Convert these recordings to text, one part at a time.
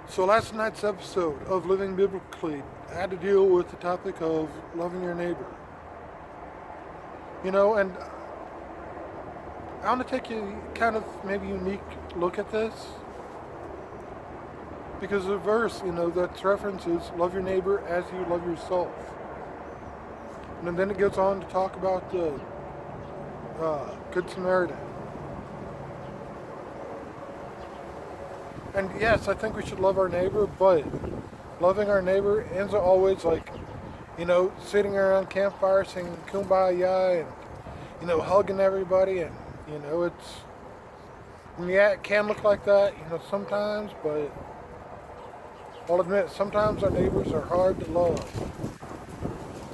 So last night's episode of Living Biblically had to deal with the topic of loving your neighbor. And I want to take a kind of maybe unique look at this because the verse, that's reference is love your neighbor as you love yourself. And then it goes on to talk about the Good Samaritan. And yes, I think we should love our neighbor, but loving our neighbor isn't always like, sitting around campfire singing Kumbaya and, hugging everybody. And, it can look like that, sometimes, but I'll admit, sometimes our neighbors are hard to love.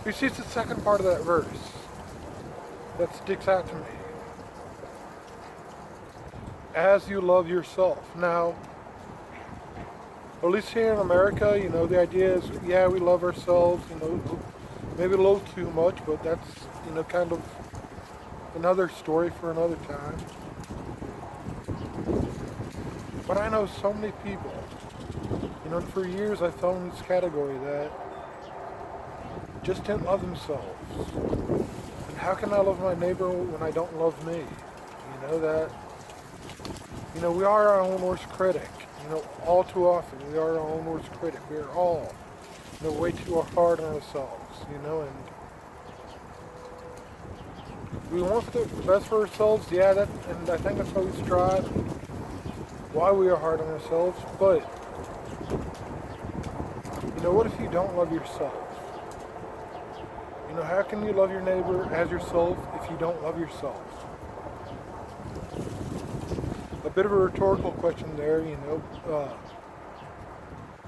You see, it's the second part of that verse that sticks out to me. As you love yourself. Now, at least here in America, the idea is, yeah, we love ourselves, maybe a little too much, but that's, kind of another story for another time. But I know so many people, for years I fell in this category that just didn't love themselves. And how can I love my neighbor when I don't love me? We are our own worst critic. All too often we are our own worst critic. We are all, way too hard on ourselves, and we want the best for ourselves, yeah, and I think that's why we strive, why we are hard on ourselves, but, what if you don't love yourself? How can you love your neighbor as yourself if you don't love yourself? A bit of a rhetorical question there,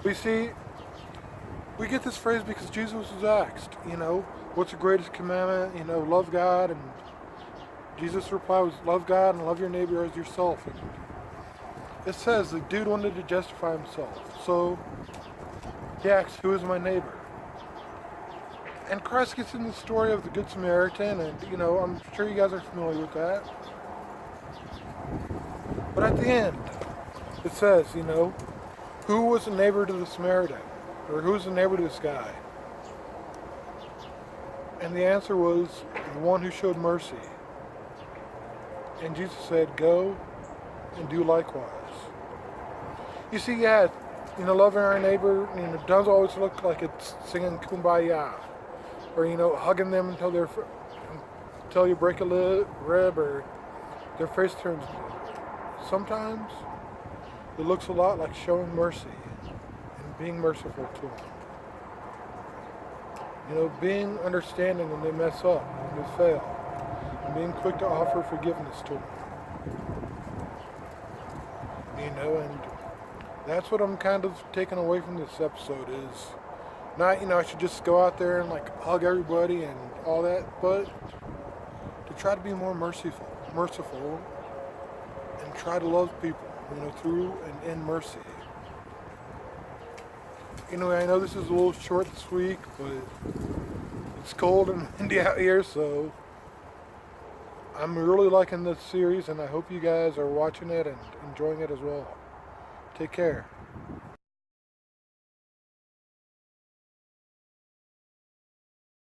We see, we get this phrase because Jesus was asked, what's the greatest commandment? Love God. And Jesus' reply was, love God and love your neighbor as yourself. And it says the dude wanted to justify himself. So he asks, who is my neighbor? And Christ gets in the story of the Good Samaritan, and, I'm sure you guys are familiar with that. But at the end, it says, who was the neighbor to the Samaritan? Or who's the neighbor to this guy? And the answer was the one who showed mercy. And Jesus said, go and do likewise. You see, yeah, loving our neighbor, does always look like it's singing Kumbaya. Or, hugging them until you break a rib or their face turns blue. Sometimes it looks a lot like showing mercy and being merciful to them. Being understanding when they mess up, when they fail, and being quick to offer forgiveness to them. And that's what I'm kind of taking away from this episode is not, I should just go out there and hug everybody and all that, but to try to be more merciful, and try to love people, through and in mercy. I know this is a little short this week, but it's cold and windy out here, so I'm really liking this series, and I hope you guys are watching it and enjoying it as well. Take care.